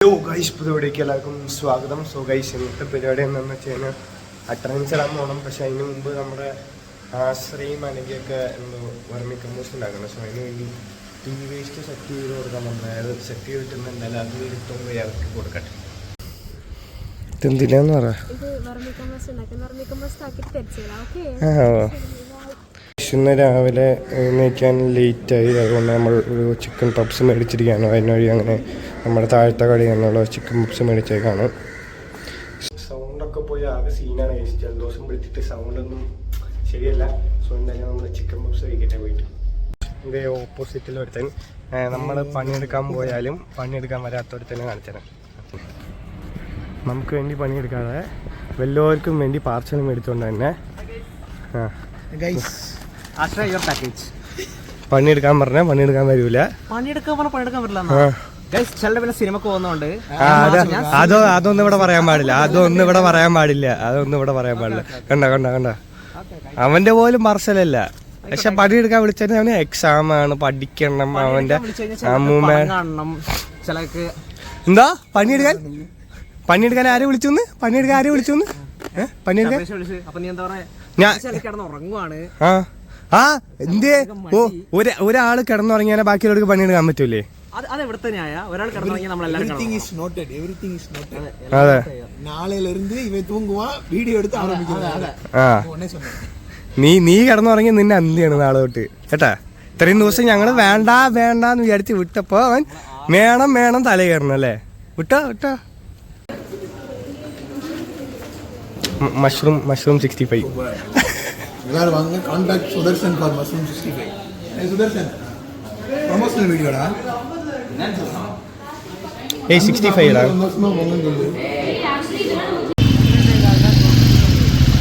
Hello guys, പുതിയവിടേക്ക് എല്ലാവർക്കും സ്വാഗതം. So guys, ഇന്നത്തെ പരിപാടി എന്താണെന്ന് വെച്ച് കഴിഞ്ഞാൽ അറ്റൻഡൻസ് ഇടാൻ പോകണം. പക്ഷെ അതിന് മുമ്പ് നമ്മുടെ ആശ്രയും അനഘയൊക്കെ എന്തോ വർമി കമ്പോസ്റ്റ് ഉണ്ടാക്കണം. സോ അതിന് വേണ്ടി ടീ വേസ്റ്റ് സെറ്റ് ചെയ്ത് കൊടുക്കാൻ നമ്മൾ അതായത് സെറ്റ് ചെയ്തിട്ടുണ്ടെങ്കിൽ അത് എടുത്തുകൊണ്ട് ഇറക്കി കൊടുക്കട്ടെ. ഇതെന്തിനാന്ന് പറ ഇന്ന് രാവിലെ എഴുന്നേക്കാൻ ലേറ്റായി. അതുകൊണ്ട് നമ്മൾ ഒരു ചിക്കൻ പപ്സ് മേടിച്ചിരിക്കുകയാണ്. അതിന് വഴി അങ്ങനെ നമ്മുടെ താഴത്തെ കടയിൽ നിന്നുള്ള ചിക്കൻ പപ്സ് മേടിച്ചേക്കാണ്. സൗണ്ടൊക്കെ പോയി ആകെ സീനാണ്. ജലദോഷം പിടിച്ചിട്ട് സൗണ്ടൊന്നും ശരിയല്ല. സോ എന്തായാലും നമ്മൾ ചിക്കൻ പപ്സ് കഴിക്കട്ടെ പോയിട്ട്. ഇതിൻ്റെ ഓപ്പോസിറ്റിൽ ഒരുത്തൻ നമ്മൾ പണിയെടുക്കാൻ പോയാലും പണിയെടുക്കാൻ വരാത്തൊരുത്തന്നെ കാണിച്ചത്. നമുക്ക് വേണ്ടി പണിയെടുക്കാതെ വല്ലവർക്കും വേണ്ടി പാർസൽ മേടിച്ചുകൊണ്ട് തന്നെ പണിയെടുക്കാൻ പറഞ്ഞാൽ പണിയെടുക്കാൻ വരൂല. അതൊന്നും ഇവിടെ പറയാൻ പാടില്ല. അതൊന്നും ഇവിടെ പറയാൻ പാടില്ല. കണ്ട അവന്റെ പോലും പാർസലല്ല. പക്ഷെ പണിയെടുക്കാൻ വിളിച്ചാൽ അവന് എക്സാം ആണ്, പഠിക്കണം. അവന്റെ എന്താ പണിയെടുക്കാൻ ആരെ വിളിച്ചു? ഒരാള് കിടന്നുറങ്ങിയാൽ ബാക്കിയുള്ളവർക്ക് പണിയെടുക്കാൻ പറ്റൂലേ? നീ കിടന്നുറങ്ങി നിന്നെ അന്തിയാണ് നാളെ തൊട്ട് കേട്ടാ. ഇത്രയും ദിവസം ഞങ്ങള് വേണ്ടാന്ന് വിചാരിച്ച് വിട്ടപ്പോ അവൻ വേണം തല കയറണം അല്ലേ? വിട്ടോ mushroom 65. Contact Sudarshan for Mushroom 65. Hey Sudarshan, promotional video da. Hey 65 da.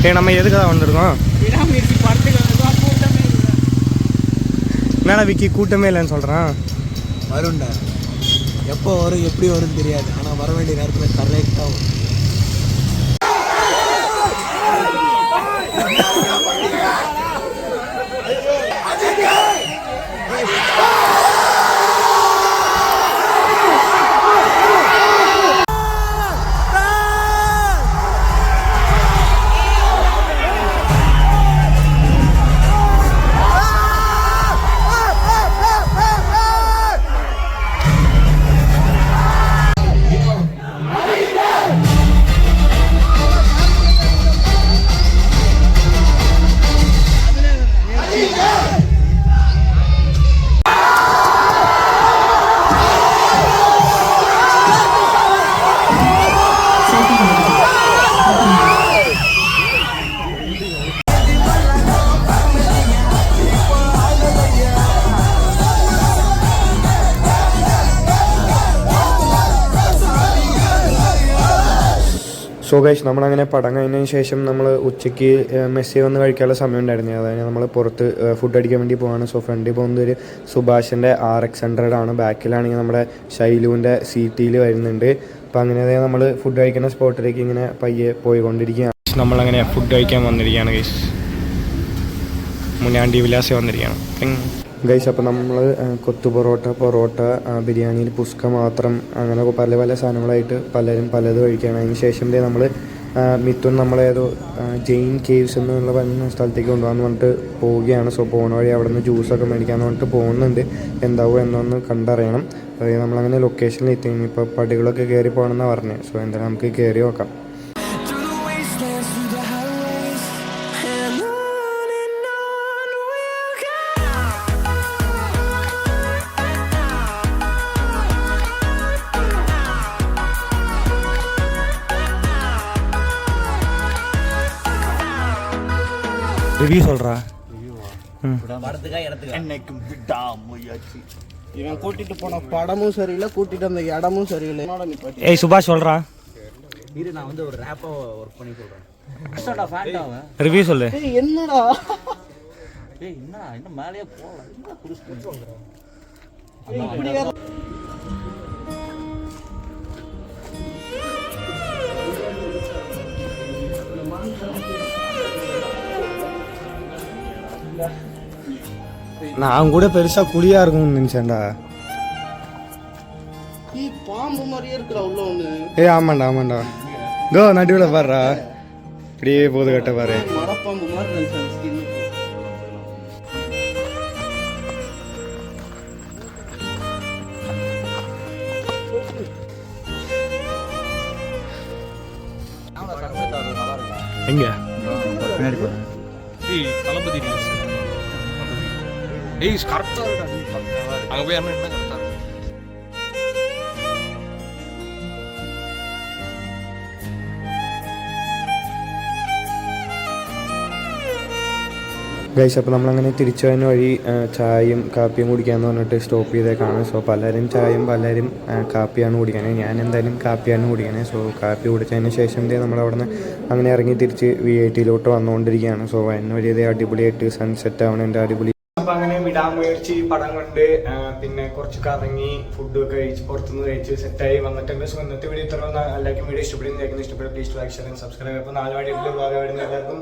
Hey நம்ம எதுக்கு தான் வந்திருக்கோம்? விடாமீர்ச்சி படத்துக்கு வந்து கூட்டமே இல்ல. என்னடா விக்கி கூட்டமே இல்லன்னு சொல்றான். வரும்டா. எப்போ வரும் எப்படி வரும்னு தெரியாது. ஆனா வர வேண்டிய நேரத்துல கரெக்ட்டா வரும். സോ ഗൈസ്, നമ്മളങ്ങനെ പടം കഴിഞ്ഞതിന് ശേഷം നമ്മൾ ഉച്ചയ്ക്ക് മെസ്സി വന്ന് കഴിക്കാനുള്ള സമയം ഉണ്ടായിരുന്നു. അതായത് നമ്മൾ പുറത്ത് ഫുഡ് അടിക്കാൻ വേണ്ടി പോവാണ്. സോ ഫ്രണ്ടിൽ പോകുന്നത് ഒരു സുഭാഷിൻ്റെ RX100 ആണ്. ബാക്കിലാണെങ്കിൽ നമ്മുടെ ഷൈലുവിൻ്റെ CT വരുന്നുണ്ട്. അപ്പോൾ അങ്ങനെ നമ്മൾ ഫുഡ് കഴിക്കുന്ന സ്പോട്ടിലേക്ക് ഇങ്ങനെ പയ്യെ പോയിക്കൊണ്ടിരിക്കുകയാണ്. നമ്മളങ്ങനെ ഫുഡ് കഴിക്കാൻ വന്നിരിക്കുകയാണ് ഗൈസ്. മുന്നാണ്ടി വിലാസി വന്നിരിക്കുകയാണ് ഗൈസ്. അപ്പോൾ നമ്മൾ കൊത്തു പൊറോട്ട, ബിരിയാണിയിൽ പുസ്ക മാത്രം, അങ്ങനെ പല സാധനങ്ങളായിട്ട് പലത് കഴിക്കുകയാണ്. അതിന് ശേഷം നമ്മൾ മിഥുൻ നമ്മളേതോ ജെയിൻ കേവ്സ് എന്നുള്ള പറഞ്ഞ സ്ഥലത്തേക്ക് കൊണ്ടുപോകാമെന്ന് പറഞ്ഞിട്ട് പോവുകയാണ്. സോ പോണ വഴി അവിടെ നിന്ന് ജ്യൂസൊക്കെ മേടിക്കാമെന്ന് പറഞ്ഞിട്ട് പോകുന്നുണ്ട്. എന്താവും എന്നൊന്ന് കണ്ടറിയണം. അതായത് നമ്മളങ്ങനെ ലൊക്കേഷനിൽ എത്തി. ഇപ്പോൾ പടികളൊക്കെ കയറി പോകണമെന്നാണ് പറഞ്ഞത്. സോ എന്തായാലും നമുക്ക് കയറി നോക്കാം. ரிவ்யூ சொல்றா. இவன் கூட்டிட்டு போன படமும் சரியில்லை, கூட்டிட்டு வந்த இடமும் சரியில்லை. ஏய் சுபாஷ் சொல்றா. இரு, நான் வந்து ஒரு ரேப்போ ஒர்க் பண்ணி சொல்றேன். ரிவ்யூ சொல்லு. என்னடா என்னடா இன்னும் மேலேயே போகல. நான் கூட பெருசா குழியா இருக்கும்னு நினைச்சேன்டா. பாம்பு மாதிரியே இருக்குடா உள்ள ஒண்ணு. ஏய் ஆமாண்டா கோ நடுவில் பாடுறா இப்படியே போது கட்ட பாரு. மடப்பாம்பு மாதிரி இருந்துச்சு அந்த skin. எங்க பின்னாடி போகிறேன். ஏய் தளபதி ரீல்ஸ். ஏய் கரெக்டா இருக்கா? அங்க போய் என்ன கரெக்டா இருக்கு? ഗൈസ് അപ്പോൾ നമ്മളങ്ങനെ തിരിച്ചു വരുന്ന വഴി ചായയും കാപ്പിയും കുടിക്കാമെന്ന് പറഞ്ഞിട്ട് സ്റ്റോപ്പ് ചെയ്തേക്കാണ്. സോ പലരും ചായയും പലരും കാപ്പിയാണ് കുടിക്കണേ. ഞാൻ എന്തായാലും കാപ്പിയാണ് കുടിക്കണേ. സോ കാപ്പി കുടിച്ചതിന് ശേഷം നമ്മളവിടെ നിന്ന് അങ്ങനെ ഇറങ്ങി തിരിച്ച് VITയിലോട്ട് വന്നുകൊണ്ടിരിക്കുകയാണ്. സോ അതിന് വഴി അടിപൊളിയായിട്ട് സൺസെറ്റ് ആവണേൻ്റെ അടിപൊളി. അപ്പോൾ അങ്ങനെ വിടാൻ മേടിച്ച് പടം കണ്ട് പിന്നെ കുറച്ച് കറങ്ങി ഫുഡ് കഴിച്ച് പുറത്തുനിന്ന് കഴിച്ച് സെറ്റായി വന്നിട്ടുണ്ട്. സോ ഇന്നത്തെ വീഡിയോ ഇത്ര എല്ലാവർക്കും വീഡിയോ ഇഷ്ടപ്പെടുന്ന ഇഷ്ടപ്പെടുക please like share and subscribe. അപ്പോൾ 4 വഴിയുള്ള എല്ലാവർക്കും